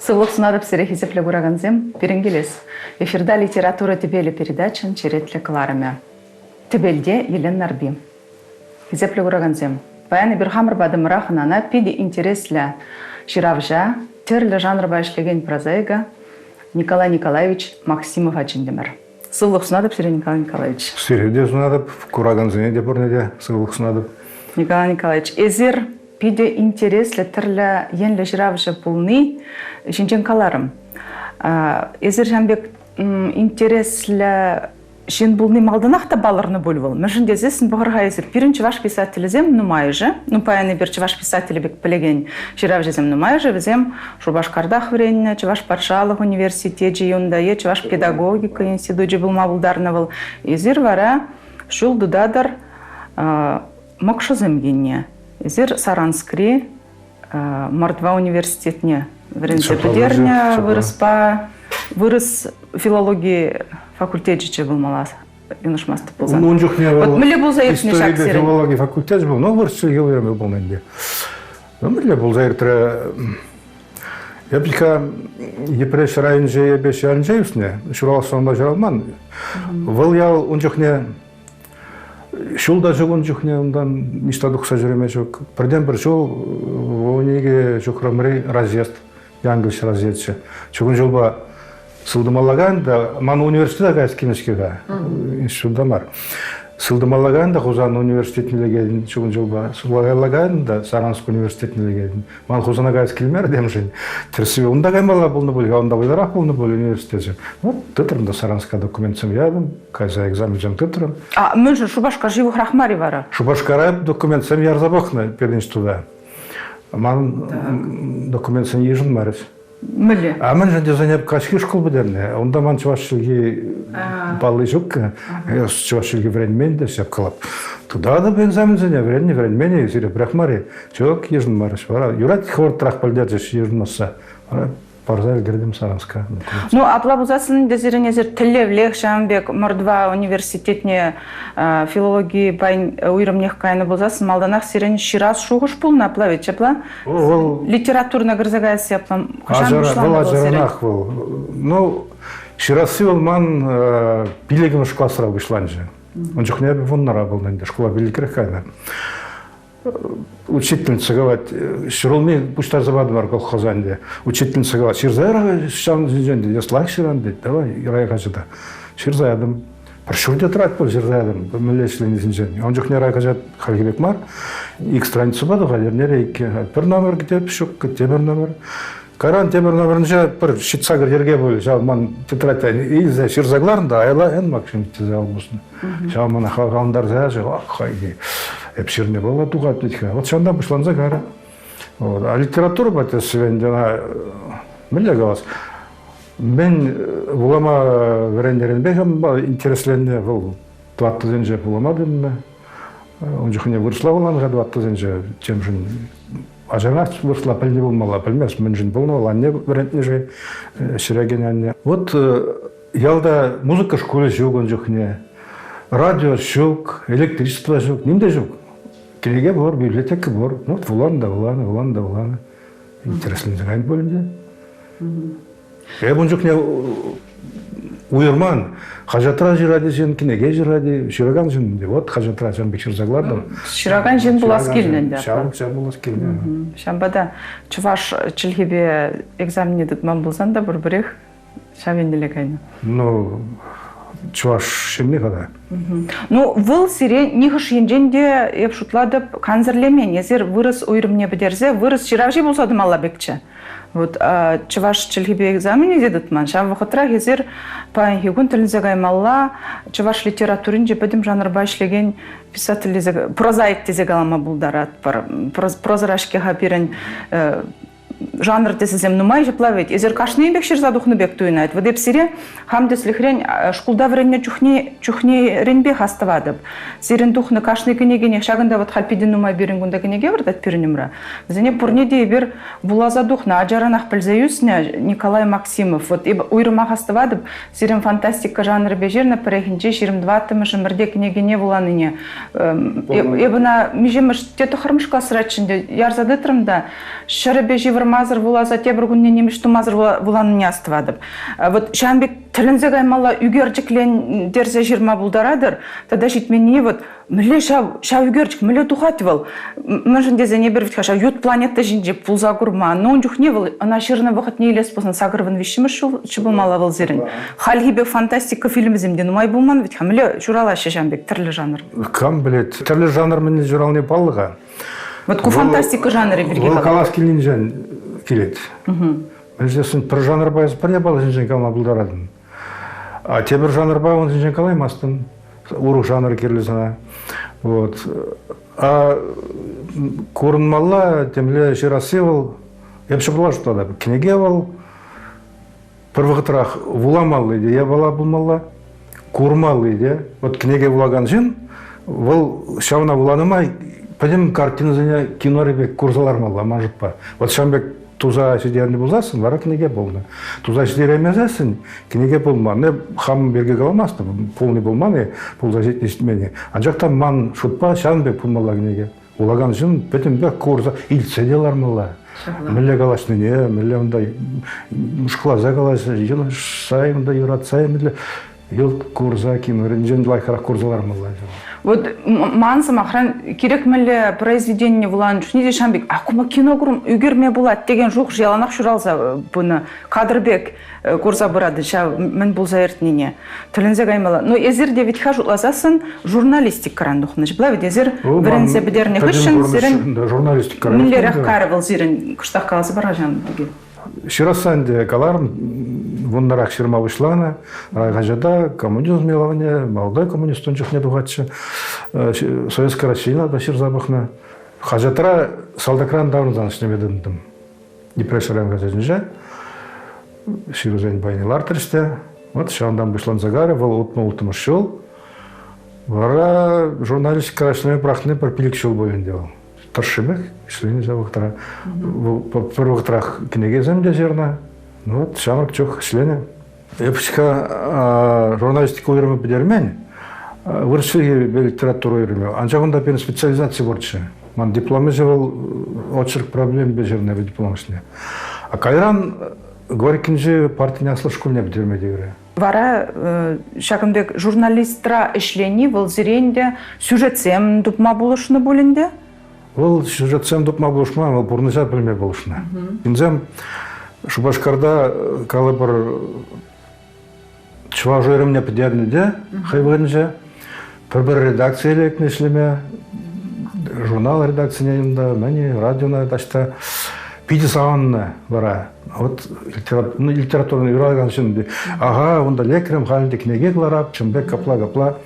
Сывлық сунадып сірехи зеплі бұраганзем, берінгелес. Эфирда литература тебелі передачын черетлі кыларыме. Тебелде Елен Нарби. Зеплі бұраганзем. Баяны бір хамыр бадымыра хынана пиди интереслі жиравжа, терлі жанр байшлеген прозаига Николай Николаевич Максимов ачындемір. Сывлық сунадып сире Николай Николаевич. Сиреде сунадып, кураганзене де бұрнеде сывлық сунадып. Николай Николаевич, эзир пиде интереслі тірлі енлі жиравжа пулны жинчен каларым. Эзир жамбек интереслі жин булны малдынақ та баларны бөлвал. Мәжінде зесін бұғырға езір. Бірінші ваш писателі зем нумай же. Паяны бірінші ваш писателі бек білеген жиравжа зем нумай же. Візем Шубашкардах вренне, Чуваш Патшалық университет жиюнда, Чуваш педагогика институты булма булдарны был. Эзир вара шул дудадар мокшы земгенне. Эзир Саранскри Мордва университетне. Врензе бедерня вырыс филологии факультетчиче был малас. Юношмасты пулзан. Ну, он жоқ не был. Вот мілі бұл заертіне шақ История филологии факультет был. Но вырыс филология был менде. Но мілі бұл заертірі. Я білька епреш райынже ебеш ярынже үсіне. Шурал сонда жыралман. Выл ял он жоқ не... Шулда жоқ он жоқ не. Ондан ништады құса жүреме жоқ. Бірден бір жол онеге жоқ рамыры разъезд. Яңгылш разъездші. Чүгін жолба сылдымалаган да, ман университет ағайыз кемешкеға, институтта бар. Сылдымалаган да, Хузан университетіне легедін, чүгін жолба. Сылдымалаган да, Саранск университетіне легедін. Ман Хузан ағайыз келмер демжін. Тірсі, онда қаймала болны бұл, онда бұйдарақ болны бұл университет. Вот, тытрымда Саранска документсім ядым, қайза экзамен жан тытрым. Мөншін Шубашка живых рахмари вара? Шубашкара документсім ярзабақны перденстуда. Ман документсім ежін марыз. Мілі? Мен жінде занеп кашки школ бідерне. Онда ман чувашшылги балы жоқ, чувашшылги вренмен де сеп қылып. Туда да бен замен зане вренмен езіре брахмари. Жоқ ежін марыш. Юрат хварт трах пальдердеш ежін маса. Парзар гердем Саранска. Ну, аплабузасын дезирен езір тілі влех Шамбек Мордва университетне филологии байн уйрымнех кайны бузасын малданах сирен шираз шуғыш пулна аплавет чапла? Литературна гырзагая сеплам. Ажаранах был. Ну, ширазы был ман билегім шкласыра вышланжы. Он жоқ не воннара был, школа биликрэх кайна. Учительница говорит, широлми пуштар завады бар колхозанде. Учительница говорит, ширзайра шан зинженде, я слайк ширанде, давай рай кажада. Ширзайдым. Прошурде трат был ширзайдым, милешлен зинженде. Он жоқ не рай кажад халгебек мар. Ик страницу бады халер не рейке. Бір номер кетеп шук, темір номер. Каран темір номерінше бір шитсагыр ерге бөлі. Жал ман тетрадь илзе ширзагларында айла эн максим тезе албусын. Жал мана халгандар зәжі, хайги. Эпсирне была туга птичка. Вот шанда пышланза гара. А литература бате свендена милля галас. Мен улама верендерен бехам интересленне был 20 же улама димме. Он жохне вырсла уланга 20 же чем жин. А жена вырсла пельне булмала, пельмес мен жин булмала, не верендне же ширагенянне. Вот ялда музыка школе жогон жохне. Радио жоқ, электричество жоқ, немде жоқ. Келеге бар, библиотека бар. Ну, вуланы. Интересный зағайын бөлінде. Бұн жоқ не уйырман. Хажатра жиради жен, кенеге жиради, шираган жен. Вот хажатра жен бекшір заглардым. Шираган жен бұлас келінен. Шам бұлас келінен. Шамбада чуваш чілгебе экзамене дұтман болсан да бір-бірек шавенделе кайны. Ну, чуваш шемне қада. Ну, выл сире нихыш енженде еп шутладып канзырлемен. Езер вырыс ойрымне бідерзе, вырыс жиравжи болсадым алла бекче. Вот чуваш чілгебе экзамене дедітман. Шам вақытра езер пайын хегун тілінзе гаймалла чуваш литературин же бідім жанр байшлеген писатель прозаик тезе галама бұлдарат. Прозарашке хапирен жанр тесізем нумай жеплавет. Езер кашны ебек шерзадухны бек туйнайт. Вадеп сире хамдеслих рен шкулда вренне чухне ренбе хаставадып. Сирен тухны кашны кенегене шагында вот халпидин нумай берен гунда кенеге вардат перенемра. Зене пурнеде бер булаза духна аджаранах пельзеюсня Николай Максимов. Вот уйрыма хаставадып сирен фантастика жанры бежерна перехинче 22-тымы жымырде кенегене буланыне. Ебына межемыш тету хырмышка сырачынде ярзадытрымда шары бежевырма тумазыр була, сентябрь күнне немеш тумазыр буланы не астывадып. Вот шамбек тилинзе гаймала үгерчиклен дерзе жирма булдарадыр, тада житмени вот миле шав үгерчик, миле тухатывал. Мыжын дезе не бир витха, шав ют планета жинже пулза курма, но он жухне был, она ширна вахат не илес поздно сагырван вишимыш чыбылмала был зерин. Хальгибе фантастика фильм земде, но май булман витха, миле журала шамбек, тірлі жанр. Кам білет, тірлі жанр мені журал не балыға. Вот ку фантастика жанры бірге қалады. Ол қалас келін жан келеді. Мәждесін бір жанр байыз бір не балы жин калма бұлдарадын. А те бір жанр бай, он жин калаймастын. Урух жанр керлізіна. Вот. А көрінмалла, темле жирасы бол, епші бұла жұтады. Кенеге бол, бір вғытырақ вуламалы де, я бала бұлмалла, көрмалы де. Вот кенеге вулаган жин, ол шауна вуланымай, пойдем картина зене кино ребек курсалар мала мажытпа. Вот шамбек туза сидерни булзасын, лара книге болды. Туза сидер емезесін, книге болма. Не хам берге каламасты, полный болманы, пулза жетнестімені. Анжақтан ман шутпа, шамбек пулмала книге. Улаган жын, бетім бек курса, илтседелар мала. Міле калашны не, міле ондай мушқлаза каласы, жын сай, ондай юратсай, міле ел курса кино, ренжен лайхарақ курсалар мала. Вот мансым ахран керек мілі произведение булан үшіне шамбек, ақыма кино көрім үгерме болады деген жоқ желанақ шұралса бұны кадрбек көрса бұрады, мен бұл заертнене. Тілінзе қаймала. Но езір де витха жұлазасын журналистик қаран дұқыныш. Бұла вид езір бірінсе бідеріне күшін зірін мілерек қарывыл зірін күштақ қаласы бара жан бүге. Ширасанде каларм, вуннарах ширма вышлана, райгажада коммунизм меловане, молодой коммунист он не дугача, советская Россия да ширзабахна. Хажатра салдакран давно заночным единдым. Не прешарем газетнеже, ширузень байнилар тристе. Вот шандан вышлан загары, вол утнул там шел. Вара журналист карашными прахны пропилик шел боен делал. Таршыбек, шлени за вахтара. По вахтарах книге земля зерна. Вот шамак чох шлени. Епшка журналистика уйрымы бедермен. Выршыги литературу уйрымы. Анчагында пен специализация борчы. Ман дипломы жевал очерк проблем бежерне в дипломышне. А кайран говорикинже партия школне бедерме дегре. Вара шакымдек журналистра ишлени выл зеренде сюжетсем дупма булышны болинде? Ол сюжетсем дупма булышма, ол бурныча білме булышны. Инзем Шубашкарда калы бір чыва жойрымне педернеде, хайварынже, бір редакция элекне ишлеме, журнал редакциясында, мәне радиона дашта пиди сағанны бара. Вот литературный юралган үшін, ага, онда лекрем халінде кнеге кларап, чымбек капла.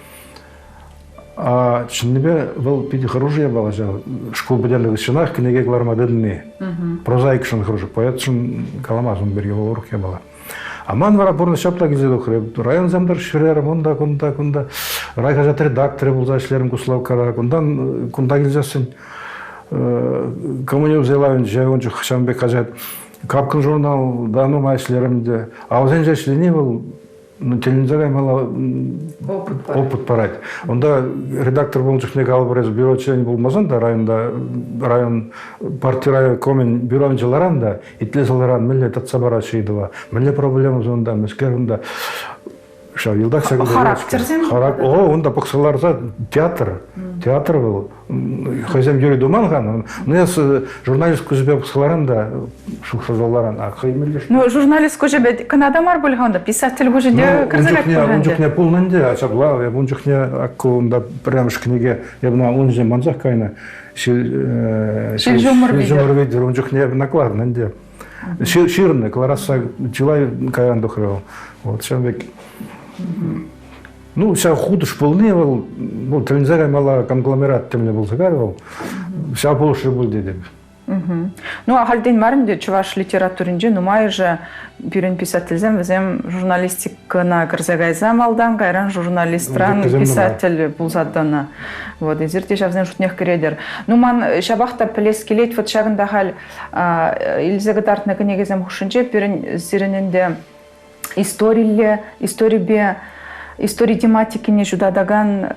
А чыннебе был пиди хорошее было же школ бедерных шинах книге клармадынны. Прозаик шын хороший, поэт шын каламазын берге олорке было. А ман вара бурны шапта гизеду хреб. Район замдар ширерім, онда. Райхажат редакторы булза ишлерім куславкара. Кунда гилзесін коммунизм зелавин же ончу хшамбек кажат. Капкын журнал дану ма ишлеримде. А озен же ишлени был телевизорға мала опыт парать. Онда редактор болчук не калбырез бюро член болмасан да район партия район комен бюро жыларанда итлесаларан милле татсабара шейдова. Милле проблема зонда мескерунда ша йылдак характерден. Онда паксаларса театр был. Хозяин Юрий Думанган, но журналист көзбе паксаларанда шухсазаларан акаймелер. Ну журналист көзбе Канадамар болганда писатель көзде кырзак болганда. Онжукне полнанде ачабла, я онжукне аккунда прямш книге, я бна онже манзак кайна. Шилжумурвидер онжукне накладнанде. Ширны клараса чилай каян дохрел. Вот шамбек. Ну, вся худыш полный был, ну, телевизор мала конгломерат темне был загарывал, вся больше был дедеб. Ну, а хальден мармде чуваш литературинже, ну, майже бирен писательзем, везем журналистикана кырзагайзам алдан, кайран журналистран писатель булзаддана. Вот, и зерте шавзен шутнех кредер. Ну, ман шабахта плес келет, вот шагында халь илзегатартна книгезем хушинче, бирен зирененде историбе история тематикине жудадаган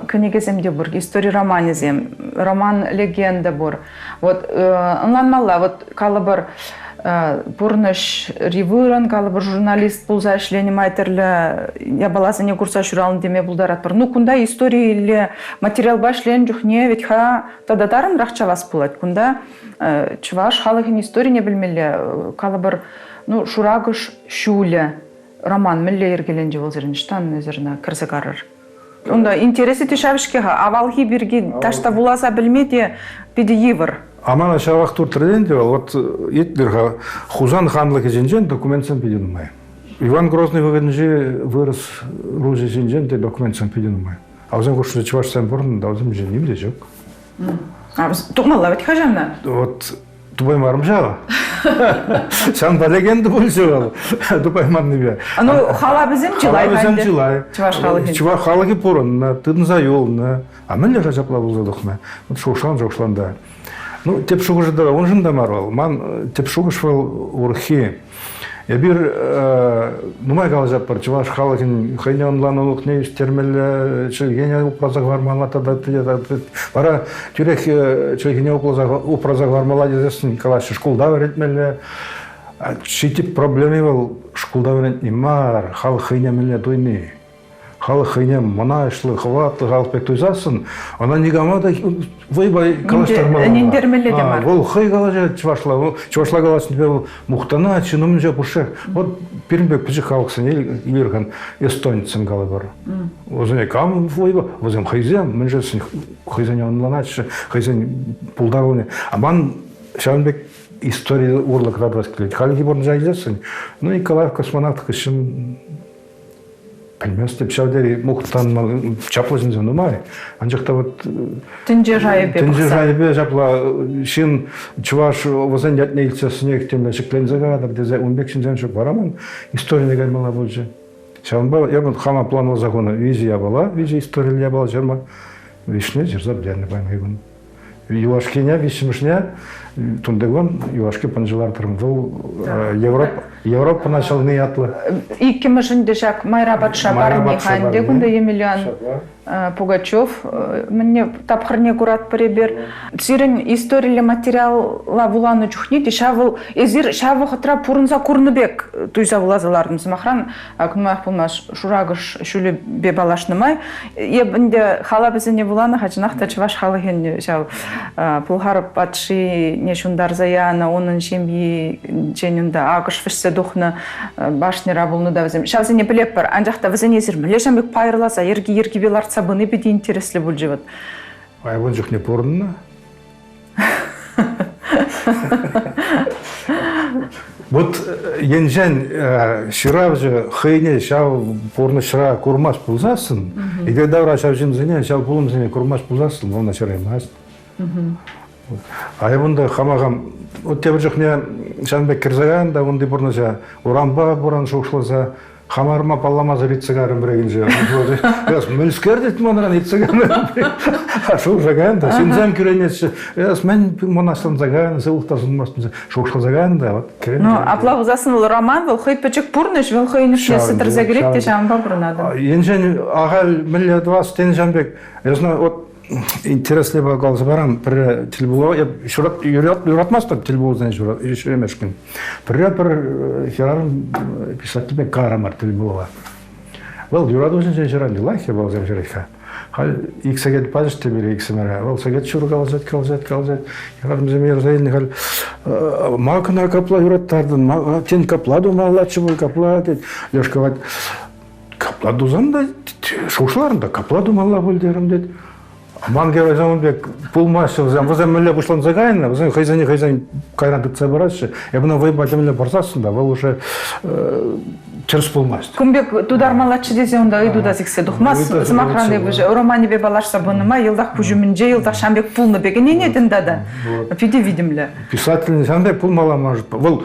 книгеземде бур, история романезем, роман легенда бур. Вот аңланмалла, вот калыбыр бурныш ривыран, калыбыр журналист булза эшлени айтырлы, я баласыне курса шуралын деме булдарат бар. Ну кунда история или материал башлен жухне, ведь тадатарын рахчавас булат. Кунда чуваш халыгын история не билмеле, калыбыр ну шурагыш шуле роман милле ергеленже болзеринштан незерна кырзыгарыр. Онда интереси тешавишке авалги бирги ташта буласа билмеде биди йывыр. Амана шавах туртренде вот етлерга Хузан ханлыгы жинжен документсен пидинмай. Иван Грозный выгоднже вырос ружи жинжен де документсен пидинмай. А узен куршуда чувашсан борн да узен женим де жок. А тумалла ведь хажамна. Вот тубай мармжава. Сам да легенда болжал. Тубай марныбе. Ну хала бизем чилай бизем чилай. Чуваш халыгы. Чуваш халыгы порон на тын зайол на. А мен лежа жапла булдыхма. Вот шошан жошланда. Ну, тепшугыш да, он жында марвал. Ман тепшугыш вал урхи. Я бир, нумай галажап бар, чуваш халыгын хайне онлан олук не термеле, чилгене упразаг вармала тада бара тюрек чилгене упразаг вармала дезесін калашы школда веретмеле. Читип проблеми вал школда веретни мар, хал хайне меле дойни. Хал хайне мана ишлы хваты галпек туйзасын, она нигамада вайбай калаштармала. Ниндермеле де мар. Вол хай галажа чувашла галасын бел мухтана, чинум же пушек. Вот Пермбек пижи халксын илерган эстонецын галабар. Озене кам вайба, озем хайзем, мен же хайзене онланачы, хайзен пулдавыны. Аман Шаванбек история урлык радвас келет. Халги борн жайзасын. Ну Николаев космонавт кышын Пельмес деп шавдери мухтан чаплыжын зөнумай. Анжакта вот Тынже жайбе. Тынже жайбе жапла шин чуваш возен ятне илчесіне кітемле шеклензега да дезе 15 жан шок барамын. История негай мала болжы. Шаванбал я вот хама планова закона визия была, визия история была жерма. Вишне жерзап дерне баймайгун. Юашкеня вишмышня тундагон юашке панжылар тырмдыл Европа начал ниyatlы. İki mışın deşak Майрабад Шабарни ханде гунда Емельян Пугачев мне тапхырне курат перебер. Сирен историялы материалла буланы чухни дешавыл эзир шавы хатра пурынса курныбек туйса булазалардым смахран акнмах булмаш шурагыш шүле бебалашнымай ебинде хала бизине буланы хачнахта чваш халыген шав пулхар патши не шундар заяна onun шемби ченюнда агыш фишсе духна башнера булны да визем шавзене билеп бар анжакта визене зир милешамбек пайырласа ерги беларца быны биди интересли булжыбыт. Ай вон жук не порно. Вот енжен ширавжы хыйне шав порно шира курмаш пулзасын. И когда врач шавжин зене шав пулым зене курмаш пулзасын, он начараймас. А бунда хамагам вот те жук не Шанбек Кирзаян да онды бурнажа урамба буран шошлаза хамарма палламаза рицагарым брегинже. Яс мөлскердет монран рицагарым. А шо жаган да синзам күренес. Яс мен монаслан заган сылтасын мастын шошла заган да вот. Ну апла узасын роман был хой печек пурныш был хой нешнесы трзагрет те шамба бурнады. Енжен агал милле 20 тен Шанбек. Я знаю вот интересный багал забарам при телебуло я шурат юратмастан телебул знаешь еще емешкин. При херарм писатель Карамар телебула. Вел юрадушен жеран лайхе был замжериха. Хал иксагет пажте бери иксмера. Вел сагет шургалзат. Херарм замер зайны хал макна капла юраттардын тен капладу маллачы бул капла лёшкават капладу занда шушларында капладу малла болдерим дед. Мангер Замбек пулмашев зам возем меле бушлан загайна, возем хайзани кайран тытса барашы. Я бuna вайбать меле барсасын да, вол уже через пулмаш. Кумбек тудар малачы дезе онда иду да зиксе духмас. Змахраны боже романе бе балашса быныма елдах пужуминже елдах Шамбек пулны беге не динда да. Пиде видимле. Писатель Шамбек пулмала может. Вол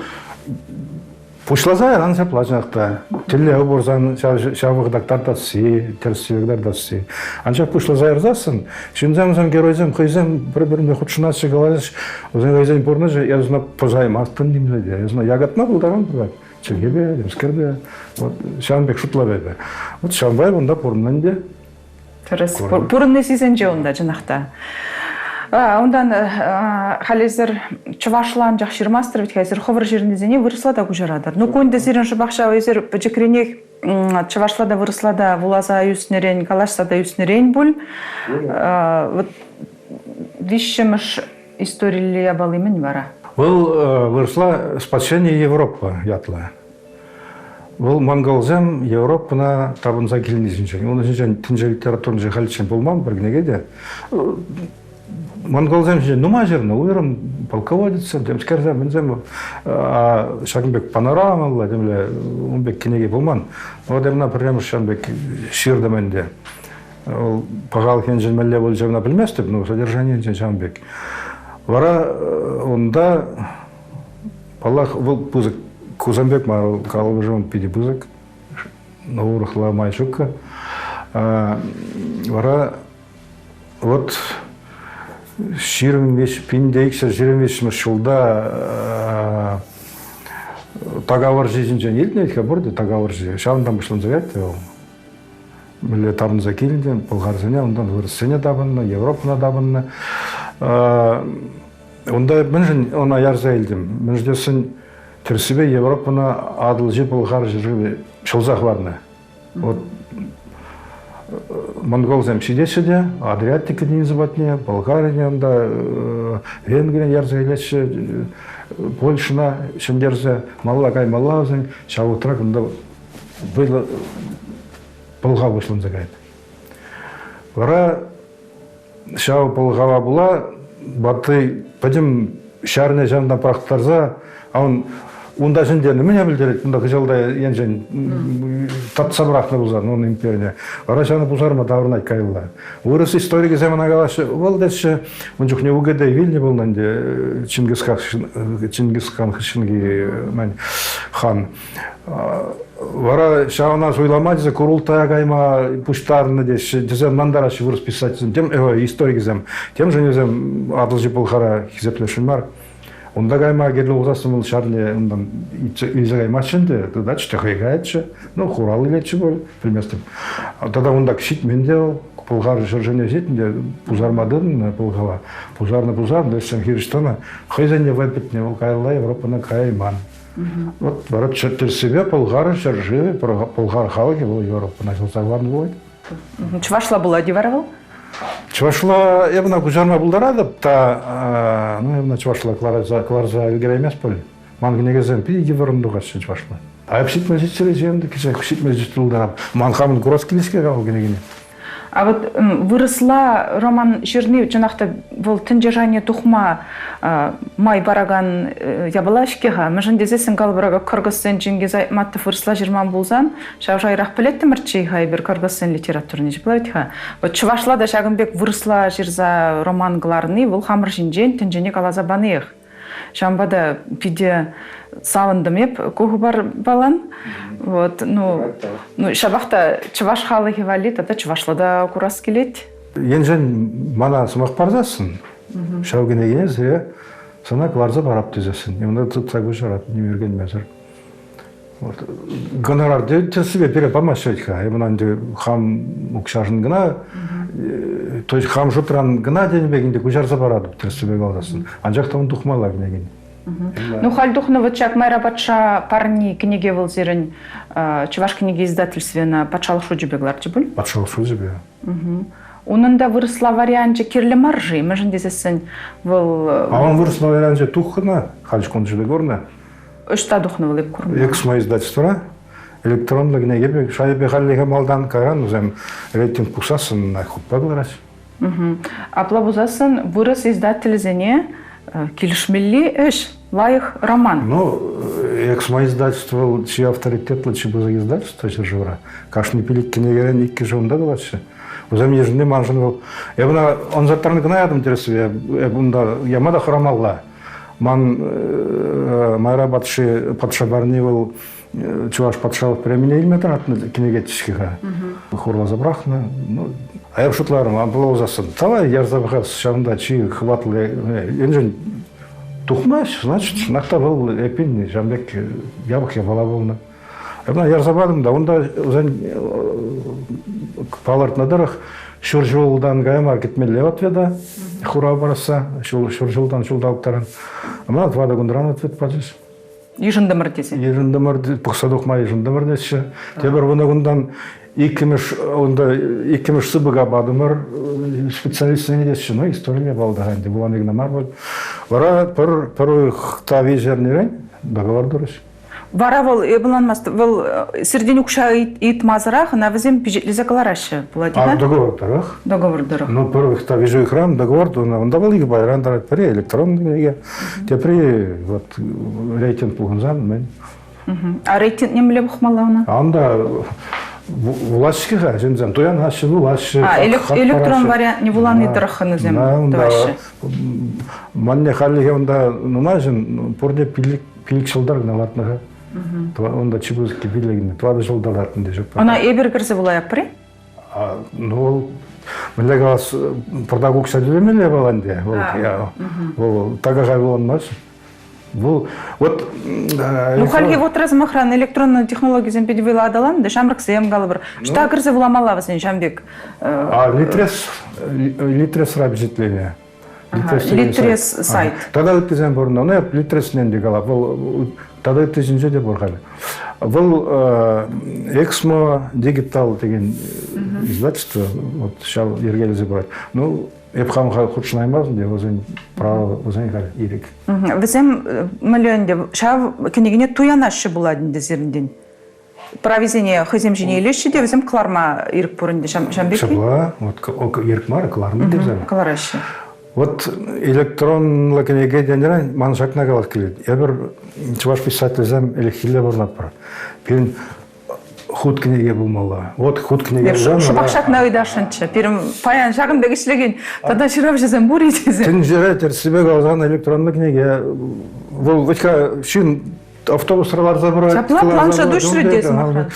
Пушлазай раньше плачнакта. Теле оборзан шавыгдак тартасы, терсивигдар дасы. Анча пушлазай рзасын. Шинзам геройзам хойзам бір-біріне худшынасы галаш. Озен гайзан порнажа я знаю позаймастын димледе. Я знаю ягатма булдаган булак. Чергебе, Демскербе, вот Шанбек шутлабебе. Вот Шанбай онда поруннан де. Пурынны сизенже онда жинақта. Ондан халезер Чувашлан жақшырмастыр, бит хәзер ховыр жеріндезіне вырыслада күжарадыр. Ну көндө зирен шыбақша өзер бөжекренек Чувашлада вырыслада вулаза юснерен, калашсада юснерен бұл. Вот вишшемыш истории абалымын вара. Был выросла спасение Европы ятла. Был монголзем Европына табынса келінесін. Оны жен тінжі литературын жехалчен болмам бір гнегеде. Монголзем жен нума жерні, уйрым полководец, демскерзем, мінзем, Шагынбек панорамалы, демле, унбек кенеге болман. Вот демна прямо Шагынбек ширдеменде. Пағал кен женмелле бол жевна білместіп, но содержание жен Шагынбек. Вара онда Аллах был пузык Кузамбек марал калбыжон пиди пузык наурахла майшука. Вара вот ширим веш пиндейкся ширим веш мышулда таговор жизнь жен елден хабурды таговор жизнь. Шавндан бышлан завет его. Милле табын закилден Болгарзене ондан вырысене табынна Европана табынна. Онда мен она ярза елдем. Мен ждесін терсибе Европана адыл же Болгар жыры шылзақ барны. Вот монголзем сидешеде, Адриатика низбатне, Болгария онда Венгрия ярза елеші, Польшина шындерзе, Маллагай Маллаузен, шауытрак онда было Полға вышлын загайд. Вара шау Полғава була, баты пойдем шарне жандан прақтарза, а он унда жіндерні міне білдерет, унда кыжалда енжен татса бірақны бұзар, оның империя. Вара шаны бұзарма давырнай кайылла. Вырыс историки земан агалашы, ол дәші, он жоқ не угеде Вильне болнан де Чингисхан хышынги хан. Вара шауна ойламадызы Курултай агайма пуштарны деш дезем мандарашы вырыс писательзем тем историкизем тем же незем адылжы Болгара хизеплешин бар. Онда гайма герлі ұғзасын бұл шарне ондан үйзі гаймашынды, да чтехай гайчы, ну хурал илетші бол, білместім. Тогда онда кішет менде ол, Болгар жыржыне жетінде пузармадын Болгава, пузарны, дәшсен хиріштана, хайзанне вайпетне ол кайрла Европаны кайман. Вот барат себе Болгар жыржы, Болгар халығы бұл Европа начался главный будет. Чувашла была диваровал? Чувашла, я бы на кузарма булдарады, та, ну, я бы на Чувашла кларза үлгер емес бол. Мангенегезен пиги варындуға Чувашла. А псит мәжеттері жемді, кешек псит мәжетті ұлдарам. Манхамын құрас келеске қал генегене. А вот выросла роман Чернив, жанақта бұл тінжержане тухма май бараган ябалашкеға, мәжін дезесін қалбырага Кыргызстан Чингиз Айтматов выросла жерман болзан, шавжайрақ білетті мірчейға бір Кыргызстан литературыны жеплавитха. Вот Чувашлада Шагынбек выросла жерза роман ғыларыны, бұл хамыр жинжен тінжене қалаза баныйық. Шамбада пиде савындым еп, көгі бар балан. Вот, ну, шабақта Чуваш халығы валит, ата Чувашлада курас келет. Енжен мана сымақ барзасын. Шаугене ензе, сана кларза барап тезесін. Емді тұтса көшарат, немерген мәзір. Гонорарды тесібе пере памашетка. Емінанды хам ұқшашын гына, то есть хам жұтран гына денебегінде көшарса барады тесібе қалдасын. Анжақта он тұқмала генеген. Ну, Хальдухнова чак майра патша парни книге волзерен, Чуваш книги издательствена патшалық шуджебеглар жебіл? Патшалық шуджебе. Онында вырысла варианче керлі маржи, мәжін дезесін бұл... А он вырысла варианче тухына, Хальшкон жебегорна. Үшта духнова леп көрмі. Эксма издательствора, электронлы гнегебе, шайбе халлеге малдан каран, өзем рейтинг пусасын айхуппа глараш. Апла бузасын вырыс издательзене келішмелі әш, лайық роман. Ну, эксма издательство, чьи авторитетлы, чьи буза издательство, чержевра. Кашны пилик кенегерен икки жонда глараш. Өзем ежінде манжын был. Ебіна, он заттарны гына ядым тересу, ебінда, ямада храмалла. Майра патша барни был, Чуваш патшалық премия илметен атны кинегетическіға. Хорла забрахна. А я шутларым, а было узасын. Талай ярзабыға шағында чиі хватлы, енжен Тухмаш, значит, шынақта был эпин, Жамбек ябық я бала болна. Мына Ярзабадым да, онда өзен палартнадырық шур жолдан гаймар кетмелі отведа, хура бараса, шур жолдан жолдалықтарын. Мына твада гундран ответ паджиш. Ежіндімір десе. Ежіндімір, пұқсадуқма ежіндімір десе. Тебір бұны гундан икіміш сыбыға бадымыр специалистіне десе, ну, история балдаған де, бұлан егіна мар бол. Вара пір тави жернерен договор дұрыш. Вара вол ебыланмас, вол серден укша ит мазырах, на візем пижетлізе каларашы. Договор дұрық. Договор дұрық. Ну, первых тави жу экран, договор, онда был егі байран дарат пірі, электронный, тепри вот рейтинг бұғынзан, мен. А рейтинг не міле бұқмалауына? Анда влашкиға, жемзен, тоян ашы, влашы. Электрон вариант не вулан идырықыны зем. Манне халиге онда, нұма жын, порде пилік жылдар гналатныға. Онда чебузки билегіне, твады жылдалатын де жоқ. Она эбер кірзі бұлай апыры? Ну, міле қалас, пұрда көкса дүлемеле баланде. Ол тағаға боланмас. Вот, ну, халге вот размахран электронную технологию зем педивила адалан, да шамраксем галабр. Что кірзі вуламала васен Жамбек? Литрес рабжетление. Литрес сайт. Тогда ты зем борно, ну, литрес ненде галап. Тогда ты зенже де борхали. Был Эксмо Дигитал деген издательство, вот сейчас Ергель забрать. Ну, Епхамға құтшынаймазын де, өзен право, өзен ғар ерек. Візем миллионде, шав кенегіне туянашы бұладын дезерінден. Провизение хызем жіне елеші де, візем кларма ерік бұрынды Жамбеки? Шабла, вот ерік мары, кларма дезем. Кларашы. Вот электронлы кенеге денерен маншақна қалат келеді. Я бір чуваш писатель зем или хиле бұрнат бар. Пен худ книге болмалы. Вот худ книге болмалы. Шубақшақ нәуидашыншы. Перім паян жағын бәгішлеген. Тада шырап жезен бұр етезен. Тін жері терсібек алған электронды книге. Бұл өтка шын автобустарлар забырайды. Шапла планша дүшірі дезін.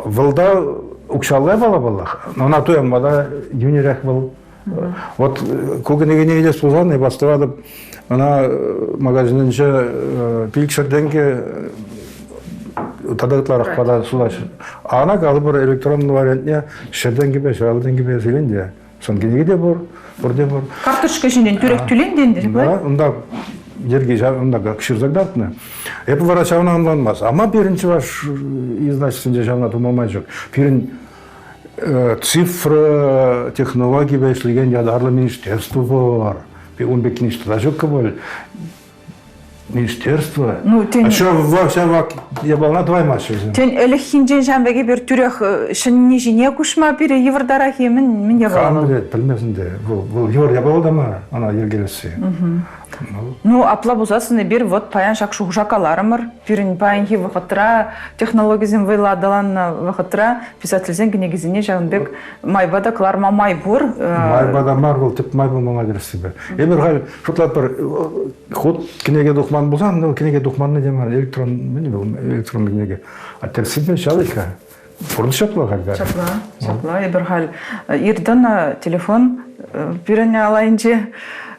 Вылда ұқшалай бала балақ. Она туянмада юнирек был. Вот көкінеге не елес болған, и бастывады. Она магазинінше пилікшірденге тадағытлар ақпада сулаш. Ана қалып бір электронный вариантне шерден кебе, шыралден кебе селен де. Сон кенеге де бұр, бұрде бұр. Карточка ішінден түрек түлен денді, бұлай? Онда жерге, онда кішірзагдатыны. Эпі вара шауна анланмас. Ама перінші ваш издачысынде шауна тумамай жоқ. Перін цифра, технология бәйшлеген ядарлы министерство бар. Он бек министрда жоқ кабыл. Министерство. А что вак я был на твоей машине? Тен элехинжен Жамбеге бір түрек шынне жіне күшма бірі еврдарахи мен я бала. Қан білет, білмесін де. Бұл евр я бала да ма, ана ергелесі. Ну, апла бұзасыны бір вот паян шақшы ұжақаларымыр. Бірін паянхи вақытыра, технологизм вайладалан вақытыра, писательзен кенегізіне Жамбек майбада кларма май бұр. Майбада мар бұл, тіп май бұл маңа дерсі бі. Емір ғал, шутлат бір ход кенеге дұқман бұлсан, кенеге дұқманны демар, электронды кенеге. А терсі бі шалыка. Бұрын шапла ғалға. Шапла, емір ғал. Ердан телефон біріне алайынче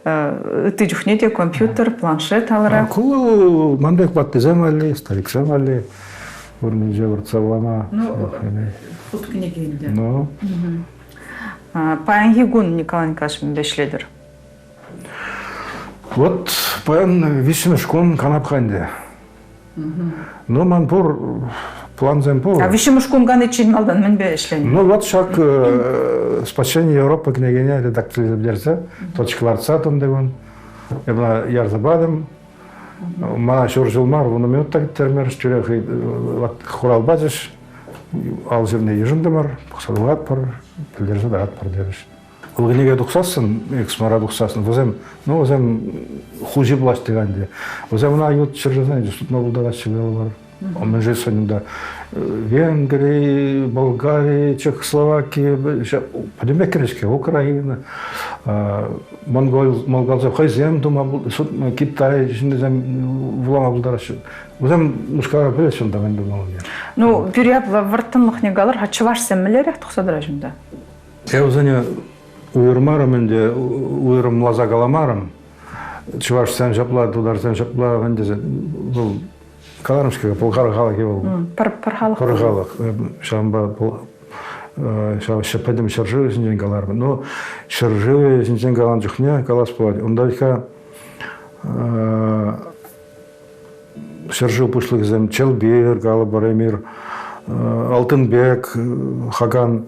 ты жүхнеде компьютер, планшет алыра. Кул мандек баттызам әлі, стариксам әлі. Бұрын же вұртсалама. Ну, худ книгенде. Ну. Паян Егун Николай Николаевич бешледір. Вот паян вишімішкон канапханде. Ну, ман бұр план зем бұр. А вишімішкон ғаны чейін алдан мен бешлен? Ну, вот шак спасение Европы княгиня редакторы берсе, точкаларца там деген. Я Ярзабадым. Мана шур жылмар, оны мен оттак термер, шүрек хурал базыш, ал жерне ежіндімір, бұқсадуғат бар, білдерзі дағат бар деріш. Ол кнеге дұқсасын, эксмара дұқсасын, өзем хужи бұлаш дегенде. Өзем ұна ют шыржызан, жүстутма бұлдаға шыбел бар. Мен же сонында Венгрия, Болгария, Чехословакия, подемек керешке, Украина, Монголза, Хайзем, Китай, жіндезем вулама бұлдарашы. Өзем мұшқара білес онда мен думал. Ну, перепла вартынлық негалар, хачываш сәммелер тұқсадыра жында? Я өзіне уйырмарым, уйырым лаза каламарым. чуваш сен жапла, тудар сен жапла, вендезе, бұл Каларымскага, Пулхара халаки бол. Пархалак, шамба, шападым шаржывы синжен каларбы. Но шаржывы синжен калан жүхне, калас болады. Ондайка шаржывы пушлык зем Челбер, Гала Баремир, Алтынбек, Хаган,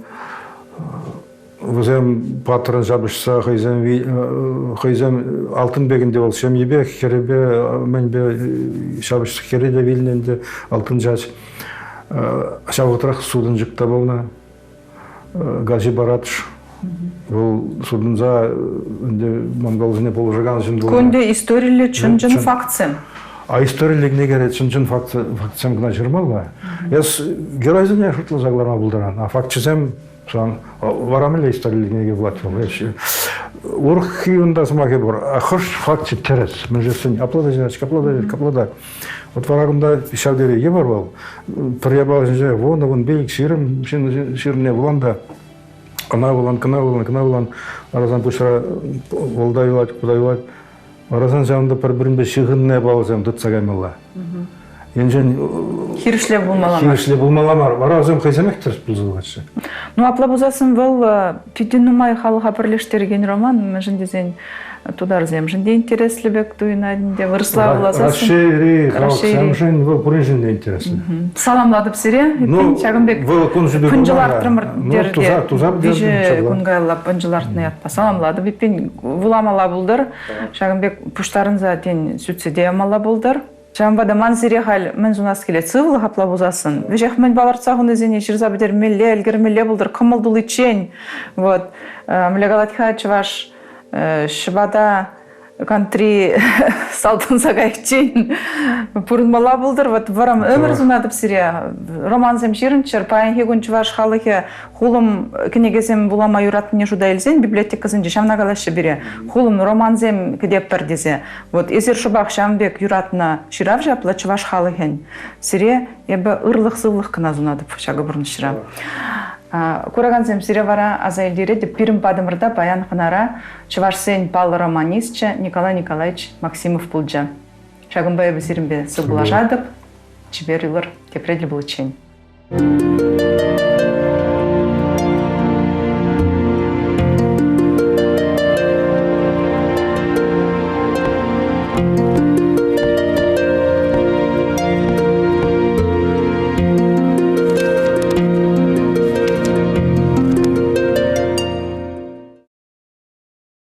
Візем патрын жабышса, хайзем Алтынбегінде бол, Шемебек, Херебе, Мәнбе, жабышса Хереде Вильненде, Алтын жач. Шавғытырақ судын жүкта болна, Гази Баратыш. Бұл судынза, Монголзіне полужыған жын болна. Көнде историялы чын фактсем. А историялык не керек, чын фактсем гына жырмалла. Ес геройзіне шутлы загларма бұлдыран, а фактчызем варамеле историялык неге болады. Урхи унда смаке бар, а хош фактчы терес. Мен жесін аплада. Вот варагымда шавдері е бар бол. Приябал жынжай, вон белік ширым, ширіне бұланда. Кына бұлан. Аразан пұшыра олдай олад, құдай олад. Аразан жауында бір-бірінде шығынне балызам, дұтсагамылла. Енжен Хирішле булмаламар. Варазым қайсамектір бұлзылғачы. Ну, апла бұзасын бұл Түйденумай халыға бірлештерген роман, мәжін дезен тудар зем. Жінде интереслі бек туйна дінде вырысла бұлазасын. Рашери, халықсам жын, бұл бұрын жінде интереслі. Саламладып сире, Шагымбек пүнжыларттырмыр дерде. Бейжі күнгайлы пүнжыларттыны ятпа. Саламладып, еппен вұламала бұлдыр. Шагымбек пұштарынза тен сүтседе амала бұлдыр. Жамбада манзире хал мен зунас келет сывлы хапла бузасын. Вежех мен баларцагын өзіне шырза бедер мелле, әлгірмелле бұлдыр, қымылдылы чен. Вот. Млегалатха чываш шыбада кантри салтын сагайчен пурынмала бұлдыр. Вот варам өмір зунадып сире. Романзем ширынчыр, пайын хегун чываш халыхе хулым кенегесем булама юратыне жуда елзен, библиотекасын жешамна калашы бере. Хулым романзем кедеп бар дезе. Вот эзер шыбақ Шамбек юратына ширав жапла чываш халыхен. Сире ебі ырлық сывлық кына зунадып шағы бұрын шыра. Кураганзем сире вара азайлире деп пирим падымырда баян қынара чываш сен пал романистче Николай Николаевич Максимов пулджа. Шагымбай бізірімбе сыбылажадып, чибер үлір тепредлі бұл чен.